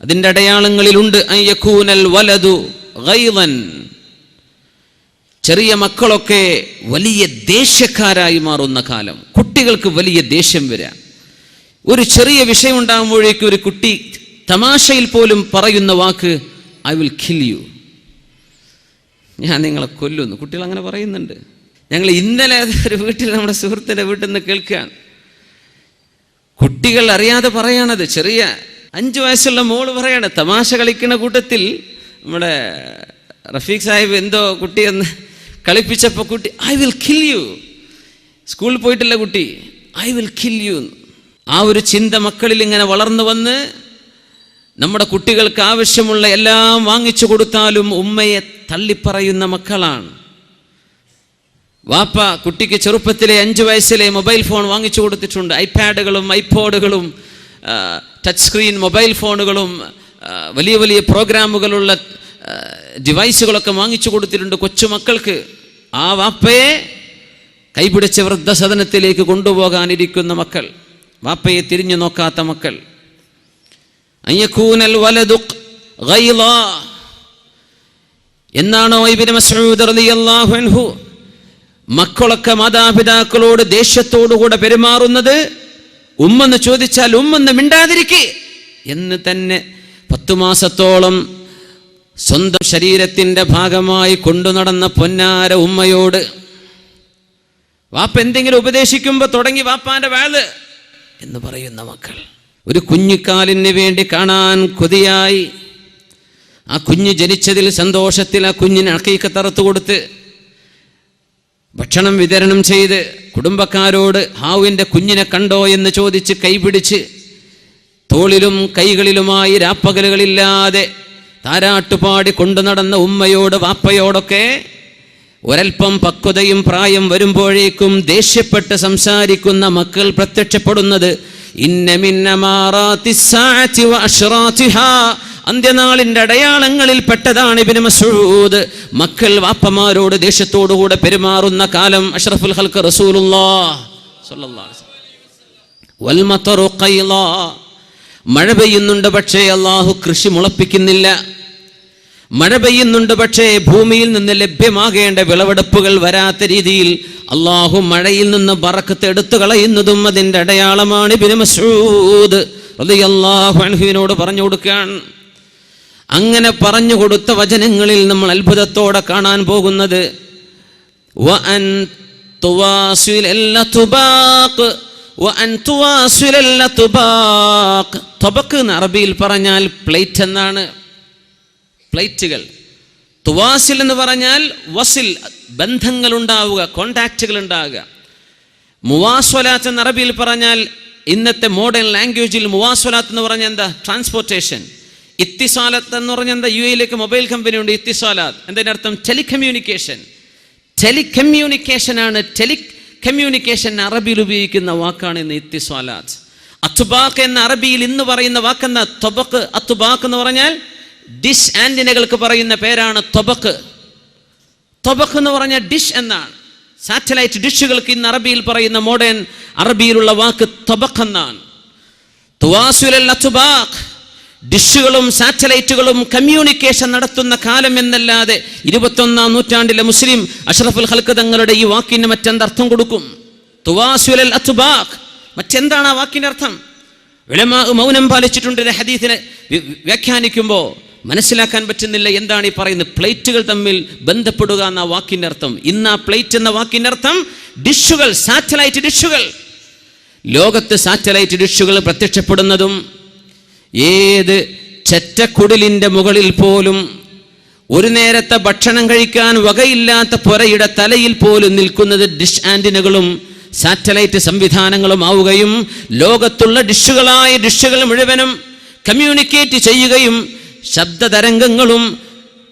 അതിൻ്റെ അടയാളങ്ങളിലുണ്ട് അയ്യകൂനൽ വലദു ഗൈളൻ, ചെറിയ മക്കളൊക്കെ വലിയ ദേഷ്യക്കാരായി മാറുന്ന കാലം. കുട്ടികൾക്ക് വലിയ ദേഷ്യം വരാം. ഒരു ചെറിയ വിഷയം ഉണ്ടാകുമ്പോഴേക്കും ഒരു കുട്ടി തമാശയിൽ പോലും പറയുന്ന വാക്ക് ഐ വിൽ കിൽ യു, ഞാൻ നിങ്ങളെ കൊല്ലുന്നു. കുട്ടികൾ അങ്ങനെ പറയുന്നുണ്ട്. ഞങ്ങൾ ഇന്നലെ ഒരു വീട്ടിൽ, നമ്മുടെ സുഹൃത്തിൻ്റെ വീട്ടിൽ നിന്ന് കേൾക്കുകയാണ്. കുട്ടികൾ അറിയാതെ പറയാണത്. ചെറിയ 5 വയസ്സുള്ള മോള് പറയാണ്, തമാശ കളിക്കുന്ന കൂട്ടത്തിൽ നമ്മുടെ റഫീഖ് സാഹിബ് എന്തോ കുട്ടിയെന്ന് കളിപ്പിച്ചപ്പോൾ കുട്ടി ഐ വിൽ കിൽ യു, സ്കൂളിൽ പോയിട്ടില്ല കുട്ടി, ഐ വിൽ കിൽ യു. ആ ഒരു ചിന്ത മക്കളിൽ ഇങ്ങനെ വളർന്നു വന്ന് നമ്മുടെ കുട്ടികൾക്ക് ആവശ്യമുള്ള എല്ലാം വാങ്ങിച്ചു കൊടുത്താലും ഉമ്മയെ തള്ളിപ്പറയുന്ന മക്കളാണ്. വാപ്പ കുട്ടിക്ക് ചെറുപ്പത്തിലെ 5 വയസ്സിലെ മൊബൈൽ ഫോൺ വാങ്ങിച്ചു കൊടുത്തിട്ടുണ്ട്. ഐപാഡുകളും ഐപോഡുകളും ടച്ച് സ്ക്രീൻ മൊബൈൽ ഫോണുകളും വലിയ വലിയ പ്രോഗ്രാമുകളുള്ള ഡിവൈസുകളൊക്കെ വാങ്ങിച്ചു കൊടുത്തിട്ടുണ്ട് കൊച്ചുമക്കൾക്ക്. ആ വാപ്പയെ കൈപിടിച്ച വൃദ്ധസദനത്തിലേക്ക് കൊണ്ടുപോകാനിരിക്കുന്ന മക്കൾ, വാപ്പയെ തിരിഞ്ഞു നോക്കാത്ത മക്കൾ. അയ്യകൂനൽ വലദു ഗൈള എന്നാണോ ഇബ്നു മസ്ഊദ് റളിയല്ലാഹു അൻഹു മക്കളൊക്കെ മാതാപിതാക്കളോട് ദേഷ്യത്തോടുകൂടെ പെരുമാറുന്നത്? ഉമ്മെന്ന് ചോദിച്ചാൽ ഉമ്മെന്ന് മിണ്ടാതിരിക്കേ എന്ന് തന്നെ 10 മാസത്തോളം സ്വന്തം ശരീരത്തിൻ്റെ ഭാഗമായി കൊണ്ടു നടന്ന പൊന്നാര ഉമ്മയോട് വാപ്പ എന്തെങ്കിലും ഉപദേശിക്കുമ്പോൾ തുടങ്ങി വാപ്പാന്റെ വാള് എന്ന് പറയുന്ന മക്കൾ. ഒരു കുഞ്ഞിക്കാലിന് വേണ്ടി കാണാൻ കൊതിയായി ആ കുഞ്ഞ് ജനിച്ചതിൽ സന്തോഷത്തിൽ ആ കുഞ്ഞിന് അഖീഖത്ത് അറുത്തു കൊടുത്ത് ഭക്ഷണം വിതരണം ചെയ്ത് കുടുംബക്കാരോട് ഹാവിൻ്റെ കുഞ്ഞിനെ കണ്ടോ എന്ന് ചോദിച്ച് കൈപിടിച്ച് തോളിലും കൈകളിലുമായി രാപ്പകലുകളില്ലാതെ താരാട്ടുപാടി കൊണ്ടു നടന്ന ഉമ്മയോട് വാപ്പയോടൊക്കെ ഒരൽപ്പം പക്വതയും പ്രായം വരുമ്പോഴേക്കും ദേഷ്യപ്പെട്ട് സംസാരിക്കുന്ന മക്കൾ പ്രത്യക്ഷപ്പെടുന്നത് അന്ത്യനാളിന്റെ അടയാളങ്ങളിൽ പെട്ടതാണ് ഇബ്നു മസ്ഊദ്. മക്കൾ വാപ്പമാരോട് ദേഷ്യത്തോടുകൂടെ പെരുമാറുന്ന കാലം. അഷ്റഫുൽ ഖൽഖ് റസൂലുള്ളാഹി സ്വല്ലല്ലാഹു അലൈഹി വസല്ലം. വൽ മതറു ഖൈളാ, മഴ പെയ്യുന്നുണ്ട് പക്ഷേ അല്ലാഹു കൃഷി മുളപ്പിക്കുന്നില്ല. മഴ പെയ്യുന്നുണ്ട് പക്ഷേ ഭൂമിയിൽ നിന്ന് ലഭ്യമാകേണ്ട വിളവെടുപ്പുകൾ വരാത്ത രീതിയിൽ അല്ലാഹു മഴയിൽ നിന്ന് ബറക്കത്ത് എടുത്തു കളയുന്നതും അതിൻ്റെ അടയാളമാണ്. ഇബ്നു മസ്ഊദ് റളിയല്ലാഹു അൻഹുവിനോട് പറഞ്ഞു കൊടുക്കാൻ. അങ്ങനെ പറഞ്ഞു കൊടുത്ത വചനങ്ങളിൽ നമ്മൾ അത്ഭുതത്തോടെ കാണാൻ പോകുന്നത് വഅൻ തുവാസിലൽ തുബാഖ് വഅൻ തുവാസിലൽ തുബാഖ്. തബഖ് എന്ന് അറബിയിൽ പറഞ്ഞാൽ പ്ലേറ്റ് എന്നാണ്. പ്ലേറ്റുകൾ. തുവാസിൽ എന്ന് പറഞ്ഞാൽ വസിൽ, ബന്ധങ്ങൾ ഉണ്ടാവുക, കോണ്ടാക്റ്റുകൾ ഉണ്ടാവുക. മുവാസ്വലാത്ത് എന്ന് അറബിയിൽ പറഞ്ഞാൽ, ഇന്നത്തെ മോഡേൺ ലാംഗ്വേജിൽ മുവാസ്വലാത്ത് എന്ന് പറഞ്ഞാൽ എന്താ? ട്രാൻസ്പോർട്ടേഷൻ. ഇത്തിസാലത്ത് എന്ന് പറഞ്ഞാൽ എന്താ? UAE മൊബൈൽ കമ്പനി ഉണ്ട് ഇത്തിസാലാത്ത്. എന്തിൻ്റെ അർത്ഥം? ടെലികമ്മ്യൂണിക്കേഷൻ. ടെലികമ്മ്യൂണിക്കേഷൻ ആണ്. ടെലികമ്മ്യൂണിക്കേഷൻ അറബിയിൽ ഉപയോഗിക്കുന്ന വാക്കാണ് ഇന്ന് ഇത്തിസാലാത്ത്. അത്തുബാഖ് എന്ന അറബിയിൽ ഇന്ന് പറയുന്ന വാക്കെന്ന തൊബക്ക്. അത്തുബാഖ് എന്ന് പറഞ്ഞാൽ ഡിഷ് ആന്റിനകൾക്ക് പറയുന്ന പേരാണ് തൊബക്ക്. തൊബക്ക് എന്ന് പറഞ്ഞാൽ ഡിഷ് എന്നാണ്. സാറ്റലൈറ്റ് ഡിഷുകൾക്ക് ഇന്ന് അറബിയിൽ പറയുന്ന മോഡേൺ അറബിയിലുള്ള വാക്ക് തൊബക്ക് എന്നാണ്. തുവാസുലൽ അത്തുബാഖ്, ഡിഷുകളും സാറ്റലൈറ്റുകളും കമ്മ്യൂണിക്കേഷൻ നടത്തുന്ന കാലം എന്നല്ലാതെ 21-ാം നൂറ്റാണ്ടിലെ മുസ്ലിം അഷ്റഫുൽ ഖൽഖ് തങ്ങളുടെ ഈ വാക്കിന് മറ്റെന്തർത്ഥം കൊടുക്കും? തുവാസുലൽ അത്തുബാഖ്, മറ്റെന്താണ് ആ വാക്കിൻ്റെ അർത്ഥം? ഉലമാ മൗനം പാലിച്ചിട്ടുണ്ട്. ഹദീസിനെ വ്യാഖ്യാനിക്കുമ്പോൾ മനസ്സിലാക്കാൻ പറ്റുന്നില്ല എന്താണ് ഈ പറയുന്നത്. പ്ലേറ്റുകൾ തമ്മിൽ ബന്ധപ്പെടുക എന്ന വാക്കിൻ്റെ അർത്ഥം. ഇന്ന് ആ പ്ലേറ്റ് എന്ന വാക്കിൻ്റെ അർത്ഥം ഡിഷുകൾ, സാറ്റലൈറ്റ് ഡിഷുകൾ. ലോകത്ത് സാറ്റലൈറ്റ് ഡിഷുകൾ പ്രത്യക്ഷപ്പെടുന്നതും ഏത് ചെറ്റക്കുടിലിൻ്റെ മുകളിൽ പോലും ഒരു നേരത്തെ ഭക്ഷണം കഴിക്കാൻ വകയില്ലാത്ത പുരയുടെ തലയിൽ പോലും നിൽക്കുന്നത് ഡിഷ് ആന്റിനകളും സാറ്റലൈറ്റ് സംവിധാനങ്ങളും ആവുകയും ലോകത്തുള്ള ഡിഷുകൾ മുഴുവനും കമ്മ്യൂണിക്കേറ്റ് ചെയ്യുകയും ശബ്ദതരംഗങ്ങളും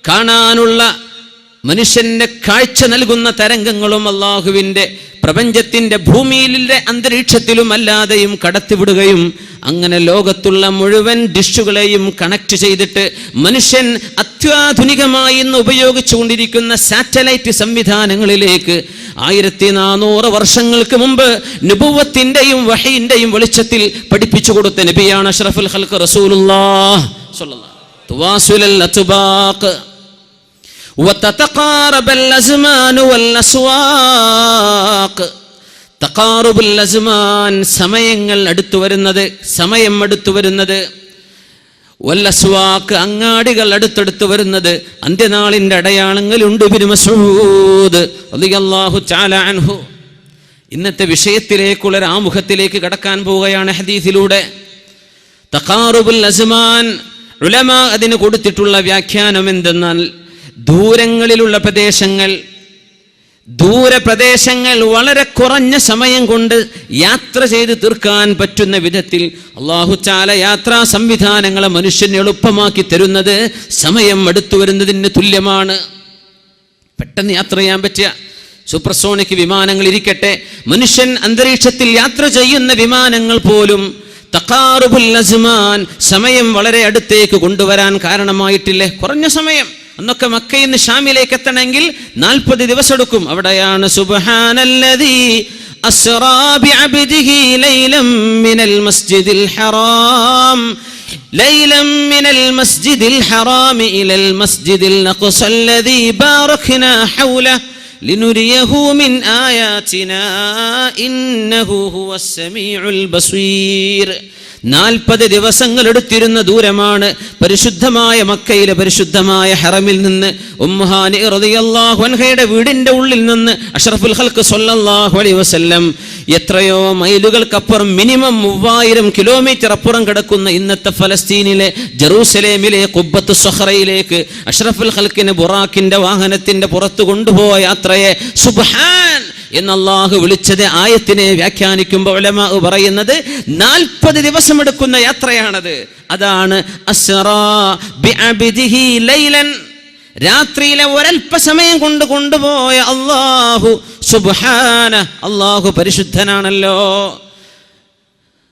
കാണാനുള്ള മനുഷ്യന്റെ കാഴ്ച നൽകുന്ന തരംഗങ്ങളും അള്ളാഹുവിൻ്റെ പ്രപഞ്ചത്തിൻ്റെ ഭൂമിയിലെ അന്തരീക്ഷത്തിലും അല്ലാതെയും കടത്തിവിടുകയും അങ്ങനെ ലോകത്തുള്ള മുഴുവൻ ഡിഷുകളെയും കണക്ട് ചെയ്തിട്ട് മനുഷ്യൻ അത്യാധുനികമായി ഇന്ന് ഉപയോഗിച്ചുകൊണ്ടിരിക്കുന്ന സാറ്റലൈറ്റ് സംവിധാനങ്ങളിലേക്ക് 1400 വർഷങ്ങൾക്ക് മുമ്പ് നുബുവത്തിൻ്റെയും വഹയിൻ്റെയും വെളിച്ചത്തിൽ പഠിപ്പിച്ചു കൊടുത്ത നബിയാണ് അഷ്റഫുൽ ഖൽഖ് റസൂലുള്ളാഹി സ്വല്ലല്ലാഹു തുവാസുലൽ അത്ബാഖ് വതതഖാറബൽ അസ്മാനു വൽ അസ്വാഖ്. തഖാറുബുൽ അസ്മാൻ, സമയങ്ങൾ അടുത്തു വരുന്നത്, സമയം അടുത്തു വരുന്നത്. വൽ അസ്വാഖ്, അങ്ങാടികൾ അടുത്തടുത്ത് വരുന്നത്. അന്ത്യനാളിന്റെ അടയാളങ്ങളുണ്ട്. ഇബ്നു മസ്ഊദ് റളിയല്ലാഹു തആല അൻഹു ഇന്നത്തെ വിഷയത്തിലേക്കുള്ള ഒരു ആമുഖത്തിലേക്ക് കടക്കാൻ പോവുകയാണ് ഹദീസിലൂടെ. തഖാറുബുൽ അസ്മാൻ, ഉലമാ അതിന് കൊടുത്തിട്ടുള്ള വ്യാഖ്യാനം എന്തെന്നാൽ, ദൂരങ്ങളിലുള്ള പ്രദേശങ്ങൾ, ദൂരപ്രദേശങ്ങൾ വളരെ കുറഞ്ഞ സമയം കൊണ്ട് യാത്ര ചെയ്ത് തീർക്കാൻ പറ്റുന്ന വിധത്തിൽ അല്ലാഹു തആല യാത്രാ സംവിധാനങ്ങളെ മനുഷ്യന് എളുപ്പമാക്കി തരുന്നത് സമയം അടുത്തു വരുന്നതിന് തുല്യമാണ്. പെട്ടെന്ന് യാത്ര ചെയ്യാൻ പറ്റിയ സൂപ്പർസോണിക് വിമാനങ്ങൾ ഇരിക്കട്ടെ, മനുഷ്യൻ അന്തരീക്ഷത്തിൽ യാത്ര ചെയ്യുന്ന വിമാനങ്ങൾ പോലും തഖാറുബുൽ അസ്മാൻ, സമയം വളരെ അടുത്തേക്ക് കൊണ്ടുവരാൻ കാരണമായിട്ടില്ലേ? കുറഞ്ഞ സമയം. അന്നൊക്കെ മക്കയിൽ നിന്ന് ഷാമിലേക്ക് എത്തണമെങ്കിൽ 40 ദിവസം എടുക്കും. അവിടെയാണ് സുബ്ഹാനല്ലദീ അസ്റാ ബിഅബ്ദിഹി ലൈലം മിനൽ മസ്ജിദിൽ ഹറാം മിനൽ മസ്ജിദിൽ ഹറാം ഇലൽ മസ്ജിദിൽ അഖ്സല്ലദീ ബാറക്നാ ഹൗലഹു ലിനുരിയഹു മിൻ ആയാതിനാ ഇന്നഹു ഹുവസ് സമീഉൽ ബസീർ. 40 ദിവസങ്ങൾ എടുത്തിരുന്ന ദൂരമാണ് പരിശുദ്ധമായ മക്കയിലെ പരിശുദ്ധമായ ഹറമിൽ നിന്ന് ഉമ്മുഹാനി റളിയല്ലാഹു അൻഹയുടെ വീടിന്റെ ഉള്ളിൽ നിന്ന് അഷ്റഫുൽ ഖൽഖ് സ്വല്ലല്ലാഹു അലൈഹി വസല്ലം എത്രയോ മൈലുകൾക്കപ്പുറം, മിനിമം 3000 കിലോമീറ്റർ അപ്പുറം കിടക്കുന്ന ഇന്നത്തെ ഫലസ്തീനിലെ ജെറൂസലേമിലെ ഖുബ്ബത്തു സഖറയിലേക്ക് അഷ്റഫുൽ ഖൽഖിനെ ബുറാക്കിന്റെ വാഹനത്തിന്റെ പുറത്ത് കൊണ്ടുപോയ യാത്രയെ സുബ്ഹാൻ എന്ന് അല്ലാഹു വിളിച്ചത് ആയത്തിനെ വ്യാഖ്യാനിക്കുമ്പോൾ ഉലമാ പറയുന്നത് 40 ദിവസം എടുക്കുന്ന യാത്രയാണത്. അതാണ് അസ്റാ ബിഅബ്ദിഹി ലൈലൻ, രാത്രിയിലെ ഒരൽപ്പസമയം കൊണ്ട് കൊണ്ടുപോയ അല്ലാഹു സുബ്ഹാന. അല്ലാഹു പരിശുദ്ധനാണല്ലോ.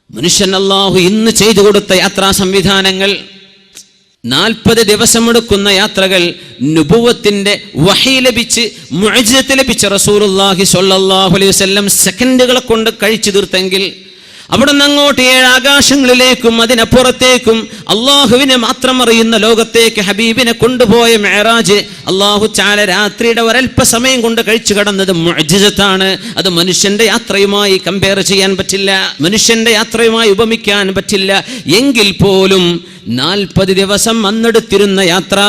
മനുഷ്യൻ അല്ലാഹു ഇന്ന് ചെയ്തു കൊടുത്ത യാത്രാ സംവിധാനങ്ങൾ, 40 ദിവസമെടുക്കുന്ന യാത്രകൾ നുബുവത്തിന്റെ വഹി ലഭിച്ച് മുഅ്ജിസത്ത് ലഭിച്ച റസൂലുള്ളാഹി സ്വല്ലല്ലാഹു അലൈഹി വസല്ലം സെക്കൻഡുകളെ കൊണ്ട് കഴിച്ചു തീർത്തെങ്കിൽ, അവിടെ നിന്ന് അങ്ങോട്ട് 7 ആകാശങ്ങളിലേക്കും അതിനപ്പുറത്തേക്കും അള്ളാഹുവിനെ മാത്രം അറിയുന്ന ലോകത്തേക്ക് ഹബീബിനെ കൊണ്ടുപോയ മെഹറാജ് അള്ളാഹു തആല രാത്രിയുടെ ഒരൽപ്പസമയം കൊണ്ട് കഴിച്ചു കടന്നത് മുഅ്ജിസത്താണ്. അത് മനുഷ്യന്റെ യാത്രയുമായി കമ്പയർ ചെയ്യാൻ പറ്റില്ല, മനുഷ്യന്റെ യാത്രയുമായി ഉപമിക്കാൻ പറ്റില്ല. എങ്കിൽ പോലും 40 ദിവസം അന്നെടുത്തിരുന്ന യാത്ര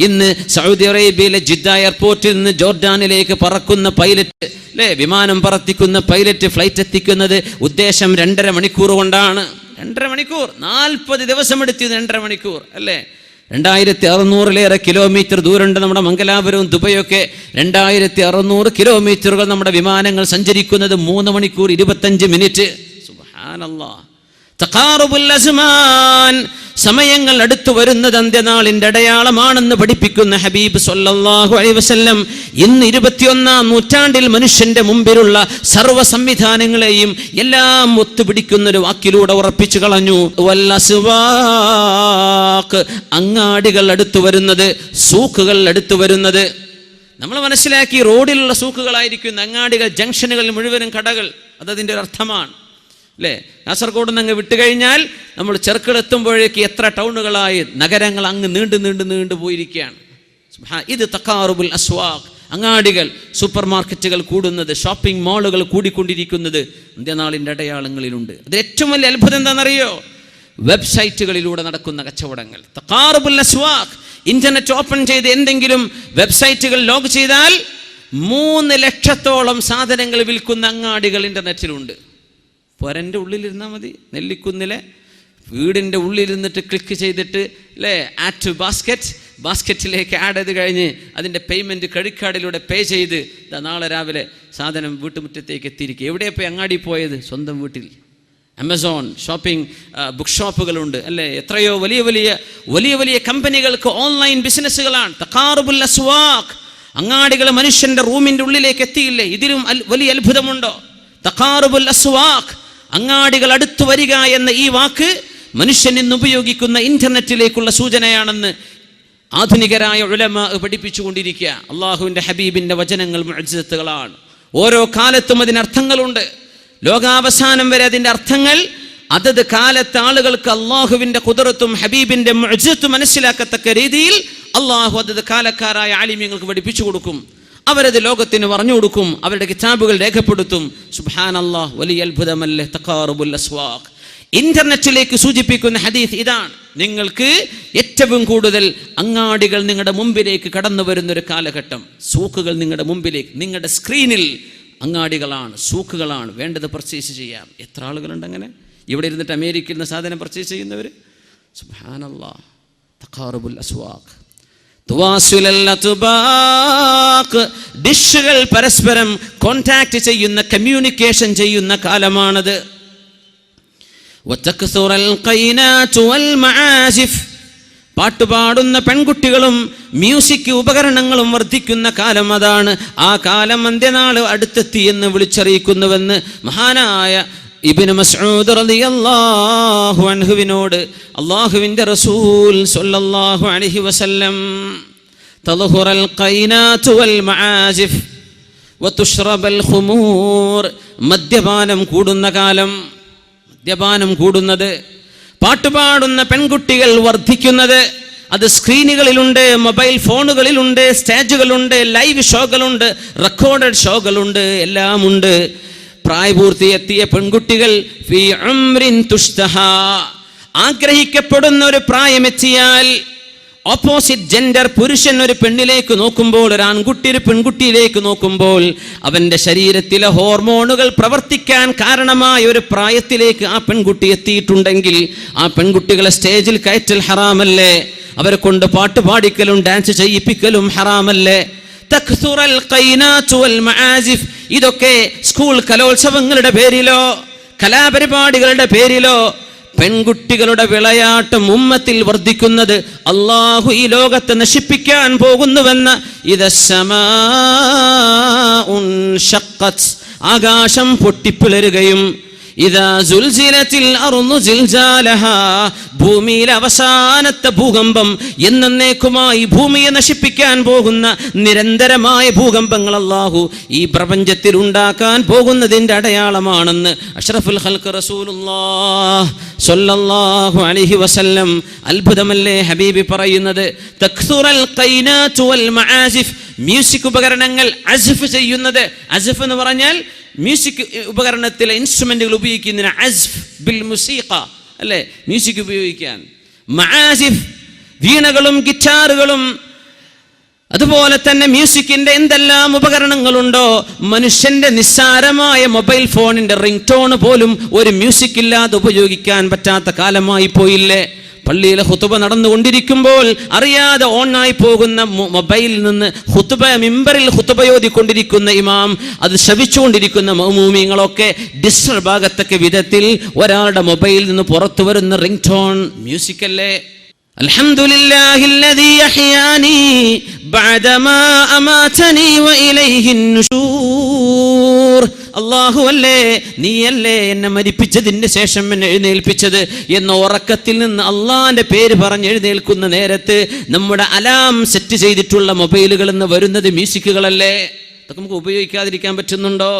ഇന്ന് സൗദി അറേബ്യയിലെ ജിദ്ദ എയർപോർട്ടിൽ നിന്ന് ജോർഡാനിലേക്ക് പറക്കുന്ന പൈലറ്റ്, അല്ലേ, വിമാനം പറത്തിക്കുന്ന പൈലറ്റ് ഫ്ലൈറ്റ് എത്തിക്കുന്നത് ഉദ്ദേശം 2.5 മണിക്കൂർ കൊണ്ടാണ്. 2.5 മണിക്കൂർ, 40 ദിവസം എടുത്തിയത് 2.5 മണിക്കൂർ, അല്ലേ? 2600-ലേറെ കിലോമീറ്റർ ദൂരമുണ്ട് നമ്മുടെ മംഗലാപുരവും ദുബൈയൊക്കെ. 2600 കിലോമീറ്ററുകൾ നമ്മുടെ വിമാനങ്ങൾ സഞ്ചരിക്കുന്നത് 3 മണിക്കൂർ 25 മിനിറ്റ്. സുബ്ഹാനല്ലാഹ്. തഖാറുബുൽ അസ്മാൻ, സമയങ്ങൾ അടുത്തു വരുന്നത് അന്ത്യനാളിന്റെ അടയാളമാണെന്ന് പഠിപ്പിക്കുന്ന ഹബീബ് സ്വല്ലല്ലാഹു അലൈഹി വസല്ലം ഇന്ന് 21-ാം നൂറ്റാണ്ടിൽ മനുഷ്യന്റെ മുമ്പിലുള്ള സർവ്വ സംവിധാനങ്ങളെയും എല്ലാം ഒത്തുപിടിക്കുന്ന ഒരു വാക്കിലൂടെ ഉറപ്പിച്ചു കളഞ്ഞു. വൽ അസ്വാഖ്, അങ്ങാടികൾ അടുത്തു വരുന്നത്, സൂക്കുകൾ അടുത്തു വരുന്നത്. നമ്മൾ മനസ്സിലാക്കി റോഡിലുള്ള സൂക്കുകളായിരിക്കും അങ്ങാടികൾ, ജംഗ്ഷനുകളിൽ മുഴുവനും കടകൾ. അതതിൻ്റെ ഒരു അർത്ഥമാണ്, അല്ലേ? കാസർഗോഡ് നിന്ന് അങ്ങ് വിട്ടുകഴിഞ്ഞാൽ നമ്മൾ ചെറുക്കളെത്തുമ്പോഴേക്ക് എത്ര ടൗണുകളായി, നഗരങ്ങൾ അങ്ങ് നീണ്ടു പോയിരിക്കുകയാണ്. ഇത് തഖാറുബുൽ അസ്വാഖ്, അങ്ങാടികൾ, സൂപ്പർ മാർക്കറ്റുകൾ കൂടുന്നത്, ഷോപ്പിംഗ് മാളുകൾ കൂടിക്കൊണ്ടിരിക്കുന്നത് അന്ത്യനാളിൻ്റെ അടയാളങ്ങളിലുണ്ട്. അത് ഏറ്റവും വലിയ അത്ഭുതം എന്താണെന്നറിയോ? വെബ്സൈറ്റുകളിലൂടെ നടക്കുന്ന കച്ചവടങ്ങൾ. തഖാറുബുൽ അസ്വാഖ്, ഇന്റർനെറ്റ് ഓപ്പൺ ചെയ്ത് എന്തെങ്കിലും വെബ്സൈറ്റുകൾ ലോഗ് ചെയ്താൽ 3 ലക്ഷത്തോളം സാധനങ്ങൾ വിൽക്കുന്ന അങ്ങാടികൾ ഇന്റർനെറ്റിലുണ്ട്. പൊരൻ്റെ ഉള്ളിലിരുന്നാൽ മതി, നെല്ലിക്കുന്നിലെ വീടിൻ്റെ ഉള്ളിലിരുന്നിട്ട് ക്ലിക്ക് ചെയ്തിട്ട്, അല്ലേ, ആഡ് ടു ബാസ്ക്കറ്റിലേക്ക് ആഡ് ചെയ്ത് കഴിഞ്ഞ് അതിൻ്റെ പേയ്മെൻറ്റ് ക്രെഡിറ്റ് കാർഡിലൂടെ പേ ചെയ്ത് നാളെ രാവിലെ സാധനം വീട്ടുമുറ്റത്തേക്ക് എത്തിയിരിക്കുക. എവിടെയാണ് അങ്ങാടി പോയത്? സ്വന്തം വീട്ടിൽ. ആമസോൺ ഷോപ്പിംഗ് ബുക്ക് ഷോപ്പുകളുണ്ട്, അല്ലേ? എത്രയോ വലിയ കമ്പനികൾക്ക് ഓൺലൈൻ ബിസിനസ്സുകളാണ്. തഖാറുബുൽ അസ്വാഖ്, അങ്ങാടികൾ മനുഷ്യൻ്റെ റൂമിൻ്റെ ഉള്ളിലേക്ക് എത്തിയില്ലേ? ഇതിലും വലിയ അത്ഭുതമുണ്ടോ? തഖാറുബുൽ അസ്വാഖ്, അങ്ങാടികൾ അടുത്തു വരിക എന്ന ഈ വാക്ക് മനുഷ്യൻ ഇന്ന് ഉപയോഗിക്കുന്ന ഇന്റർനെറ്റിലേക്കുള്ള സൂചനയാണെന്ന് ആധുനികരായ ഉലമാ പഠിപ്പിച്ചുകൊണ്ടിരിക്കുക. അള്ളാഹുവിൻ്റെ ഹബീബിൻ്റെ വചനങ്ങൾ മുഅ്ജിസത്തുകളാണ്. ഓരോ കാലത്തും അതിനർത്ഥങ്ങളുണ്ട്. ലോകാവസാനം വരെ അതിൻ്റെ അർത്ഥങ്ങൾ അതത് കാലത്തെ ആളുകൾക്ക് അള്ളാഹുവിന്റെ ഖുദ്റത്തും ഹബീബിന്റെ മുഅ്ജിസത്തും മനസ്സിലാക്കത്തക്ക രീതിയിൽ അള്ളാഹു അതത് കാലക്കാരായ ആലിമീങ്ങൾക്ക് പഠിപ്പിച്ചു കൊടുക്കും. അവരത് ലോകത്തിന് പറഞ്ഞു കൊടുക്കും. അവരുടെ കിതാബുകൾ രേഖപ്പെടുത്തും. സുബ്ഹാനല്ലാഹ്, വലിയ അത്ഭുതമല്ലേ തഖാറുബുൽ അസ്വാഖ്. ഇന്റർനെറ്റിലേക്ക് സൂചിപ്പിക്കുന്ന ഹദീസ് ഇതാണ്. നിങ്ങൾക്ക് ഏറ്റവും കൂടുതൽ അങ്ങാടികൾ നിങ്ങളുടെ മുമ്പിലേക്ക് കടന്നു വരുന്നൊരു കാലഘട്ടം. സൂക്കുകൾ നിങ്ങളുടെ മുമ്പിലേക്ക്, നിങ്ങളുടെ സ്ക്രീനിൽ അങ്ങാടികളാണ്, സൂക്കുകളാണ്. വേണ്ടത് പർച്ചേസ് ചെയ്യാം. എത്ര ആളുകളുണ്ട് അങ്ങനെ? ഇവിടെ ഇരുന്നിട്ട് അമേരിക്കയിൽ നിന്ന് സാധനം പർച്ചേസ് ചെയ്യുന്നവർ. സുബ്ഹാനല്ലാഹ്, തഖാറുബുൽ അസ്വാഖ്. ഡിഷുകൾ പരസ്പരം കോണ്ടാക്ട് ചെയ്യുന്ന, കമ്മ്യൂണിക്കേഷൻ ചെയ്യുന്ന കാലമാണത്. പാട്ടുപാടുന്ന പെൺകുട്ടികളും മ്യൂസിക് ഉപകരണങ്ങളും വർദ്ധിക്കുന്ന കാലം അതാണ്. ആ കാലം അന്ത്യനാൾ അടുത്തെത്തി എന്ന് വിളിച്ചറിയിക്കുന്നുവെന്ന് മഹാനായ ഇബ്നു മസ്ഊദ് റളിയല്ലാഹു അൻഹുവിനോട് അല്ലാഹുവിൻ്റെ റസൂൽ സ്വല്ലല്ലാഹു അലൈഹി വസല്ലം തദ്ഹുറൽ ഖൈനാതു വൽ മആസിഫ് വതുശ്റബൽ ഖുമൂർ. മദ്യപാനം കൂടുന്ന കാലം, മദ്യപാനം കൂടുന്നത്, പാട്ടുപാടുന്ന പെൺകുട്ടികൾ വർദ്ധിക്കുന്നത്. അത് സ്ക്രീനുകളിലുണ്ട്, മൊബൈൽ ഫോണുകളിലുണ്ട്, സ്റ്റേജുകളുണ്ട്, ലൈവ് ഷോകളുണ്ട്, റെക്കോർഡഡ് ഷോകളുണ്ട്, എല്ലാം ഉണ്ട്. പ്രായപൂർത്തിയെത്തിയ പെൺകുട്ടികൾ ഫീ ഉംറിൻ തുഷ്തഹാ, ആഗ്രഹിക്കപ്പെടുന്ന ഒരു പ്രായമെത്തിയാൽ ഓപ്പോസിറ്റ് ജെൻഡർ, പുരുഷൻ ഒരു പെണ്ണിലേക്ക് നോക്കുമ്പോൾ, ഒരു ആൺകുട്ടി ഒരു പെൺകുട്ടിയിലേക്ക് നോക്കുമ്പോൾ അവൻ്റെ ശരീരത്തിലെ ഹോർമോണുകൾ പ്രവർത്തിക്കാൻ കാരണമായ ഒരു പ്രായത്തിലേക്ക് ആ പെൺകുട്ടി എത്തിയിട്ടുണ്ടെങ്കിൽ ആ പെൺകുട്ടികളെ സ്റ്റേജിൽ കയറ്റൽ ഹറാമല്ലേ? അവരെ കൊണ്ട് പാട്ട് പാടിക്കലും ഡാൻസ് ചെയ്യിപ്പിക്കലും ഹറാമല്ലേ? തക്സുറൽ ഖൈനാതു വൽ മആസിഫ്. ഇതൊക്കെ സ്കൂൾ കലോത്സവങ്ങളുടെ പേരിലോ കലാപരിപാടികളുടെ പേരിലോ പെൺകുട്ടികളുടെ വിളയാട്ടം ഉമ്മത്തിൽ വർദ്ധിക്കുന്നത് അള്ളാഹു ഈ ലോകത്തെ നശിപ്പിക്കാൻ പോകുന്നുവെന്ന ഇദസ്സമാഉൻ ഷഖ്ഖത്, ആകാശം പൊട്ടിപ്പിളരുകയും ഇദാ സുൽസിലത്തിൽ അർളു സിൽസാലഹാ, ഭൂമിയിലെ അവസാനത്തെ ഭൂകമ്പം, എന്നേക്കുമായി ഭൂമിയെ നശിപ്പിക്കാൻ പോകുന്ന നിരന്തരമായ ഭൂകമ്പങ്ങൾ അല്ലാഹു ഈ പ്രപഞ്ചത്തിൽ ഉണ്ടാക്കാൻ പോകുന്നതിൻ്റെ അടയാളമാണെന്ന് അഷ്റഫുൽ ഖൽഖ് റസൂലുള്ളാഹ് സ്വല്ലല്ലാഹു അലൈഹി വസല്ലം. അത്ഭുതമല്ലേ ഹബീബി പറയുന്നത്? തക്സുറൽ ഖൈനാതു വൽ മആസിഫ്, മ്യൂസിക് ഉപകരണങ്ങൾ അസ്ഫ് ചെയ്യുന്നത്. അസ്ഫ് എന്ന് പറഞ്ഞാൽ മ്യൂസിക് ഉപകരണത്തിലെ ഇൻസ്ട്രുമെന്റുകൾ ഉപയോഗിക്കുന്നതിന് അസ്ഫ് ബിൽ മുസീഖ അല്ലേ, മ്യൂസിക് ഉപയോഗിക്കാൻ. മആസിഫ്, വീണകളും ഗിറ്റാറുകളും അതുപോലെ തന്നെ മ്യൂസിക്കിന്റെ എന്തെല്ലാം ഉപകരണങ്ങളുണ്ടോ, മനുഷ്യന്റെ നിസ്സാരമായ മൊബൈൽ ഫോണിന്റെ റിംഗ് ടോൺ പോലും ഒരു മ്യൂസിക് ഇല്ലാതെ ഉപയോഗിക്കാൻ പറ്റാത്ത കാലമായി പോയില്ലേ? പള്ളിയിലെ ഖുതുബ നടന്നുകൊണ്ടിരിക്കുമ്പോൾ അറിയാതെ ഓണായി പോകുന്ന മൊബൈലിൽ നിന്ന് മിമ്പറിൽ ഖുതുബയോദിക്കൊണ്ടിരിക്കുന്ന ഇമാം, അത് ശവിച്ചുകൊണ്ടിരിക്കുന്ന മഅ്മൂമീങ്ങളൊക്കെ ഡിസ്റ്റർബ് ആകത്തക്ക വിധത്തിൽ ഒരാളുടെ മൊബൈലിൽ നിന്ന് പുറത്തു വരുന്ന റിംഗ് ടോൺ മ്യൂസിക് അല്ലേ? അൽഹംദുലില്ലാഹില്ലദീ അഹ്യാനി ബഅദമാ അമാതനി വഇലൈഹിൻ നുശൂർ. അല്ലാഹു അല്ലേ, നീയല്ലേ എന്നെ മരിപ്പിച്ചതിന് ശേഷം എന്നെ എഴുന്നേൽപ്പിച്ചത് എന്ന ഉറക്കത്തിൽ നിന്ന് അള്ളാന്റെ പേര് പറഞ്ഞ് എഴുന്നേൽക്കുന്ന നേരത്ത് നമ്മുടെ അലാം സെറ്റ് ചെയ്തിട്ടുള്ള മൊബൈലുകളിൽ നിന്ന് വരുന്നത് മ്യൂസിക്കുകളല്ലേ? അതൊക്കെ നമുക്ക് ഉപയോഗിക്കാതിരിക്കാൻ പറ്റുന്നുണ്ടോ?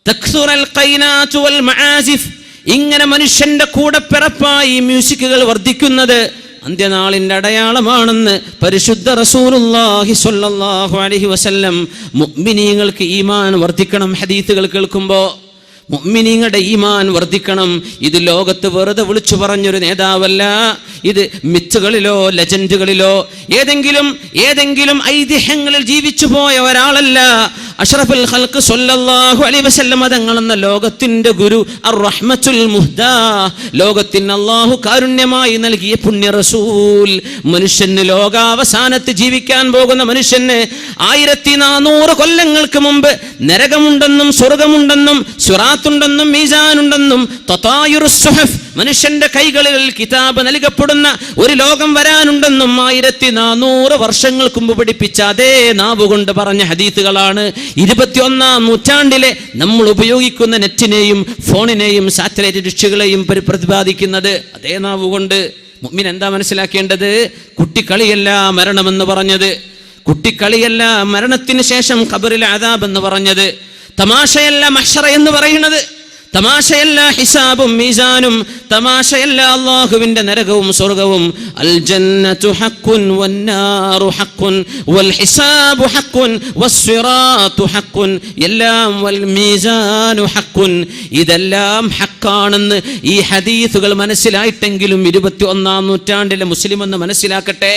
തക്സുറൽ ഖൈനാതു വൽ മആസിഫ്, ഇങ്ങനെ മനുഷ്യന്റെ കൂടെ പിറപ്പായി മ്യൂസിക്കുകൾ വർദ്ധിക്കുന്നത് അന്ത്യനാളിന്റെ അടയാളമാണെന്ന് പരിശുദ്ധ റസൂലുള്ളാഹി സ്വല്ലല്ലാഹു അലൈഹി വസല്ലം. മുഅ്മിനീങ്ങൾക്ക് ഈമാൻ വർദ്ധിക്കണം. ഹദീസുകൾ കേൾക്കുമ്പോൾ മുഅ്മിനീങ്ങളുടെ ഈമാൻ വർദ്ധിക്കണം. ഇത് ലോകത്ത് വെറുതെ വിളിച്ചു പറഞ്ഞൊരു നേതാവല്ല. ഇത് മിത്തുകളിലോ ലെജൻഡുകളിലോ ഏതെങ്കിലും ഐതിഹ്യങ്ങളിൽ ജീവിച്ചു പോയ ഒരാളല്ല. അഷ്റഫുൽ ഖൽഖ് സ്വല്ലല്ലാഹു അലൈഹി വസല്ലം തങ്ങളെന്ന ലോകത്തിന്റെ ഗുരു, അർ-റഹ്മത്തുൽ മുഹ്ദാ, ലോകത്തിന് അല്ലാഹു കാരുണ്യമായി നൽകിയ പുണ്യ റസൂൽ. മനുഷ്യന് ലോകാവസാനത്ത് ജീവിക്കാൻ പോകുന്ന മനുഷ്യന് 1400 കൊല്ലങ്ങൾക്ക് മുമ്പ് നരകമുണ്ടെന്നും സ്വർഗമുണ്ടെന്നും സിറാത്തുണ്ടെന്നും മീസാനുണ്ടെന്നും തതായുറുസ് സുഹഫ്, മനുഷ്യന്റെ കൈകളിൽ കിതാബ് നൽകപ്പെടുന്ന ഒരു ലോകം വരാനുണ്ടെന്നും 1400 വർഷങ്ങൾക്ക് മുമ്പ് പഠിപ്പിച്ച അതേ നാവുകൊണ്ട് പറഞ്ഞ ഹദീസുകളാണ് 21-ാം നൂറ്റാണ്ടിലെ നമ്മൾ ഉപയോഗിക്കുന്ന നെറ്റിനെയും ഫോണിനെയും സാറ്റലൈറ്റ് ഡിഷുകളെയും പ്രതിപാദിക്കുന്നത് അതേ നാവുകൊണ്ട്. മുഅ്മിൻ എന്താ മനസ്സിലാക്കേണ്ടത്? കുട്ടിക്കളിയല്ല മരണമെന്ന് പറഞ്ഞത്, കുട്ടിക്കളിയല്ല മരണത്തിന് ശേഷം ഖബറിലെ അദാബ് എന്ന് പറഞ്ഞത്, തമാശയല്ല മഹ്ശറ എന്ന് പറയുന്നത്, തമാശയല്ല ഹിസാബും മീസാനും, തമാശയല്ല അല്ലാഹുവിന്റെ നരകവും സ്വർഗവും. അൽ ജന്നതു ഹഖ്ഖുൻ വന്നാറു ഹഖ്ഖുൻ വൽ ഹിസാബു ഹഖ്ഖുൻ വസ്സിറാത്തു ഹഖ്ഖുൻ എല്ലാം വൽ മീസാനു ഹഖ്ഖുൻ, ഇതെല്ലാം ഹഖാണെന്ന് ഈ ഹദീസുകൾ മനസ്സിലായിട്ടെങ്കിലും 21-ാം നൂറ്റാണ്ടിലെ മുസ്ലിം എന്ന് മനസ്സിലാക്കട്ടെ.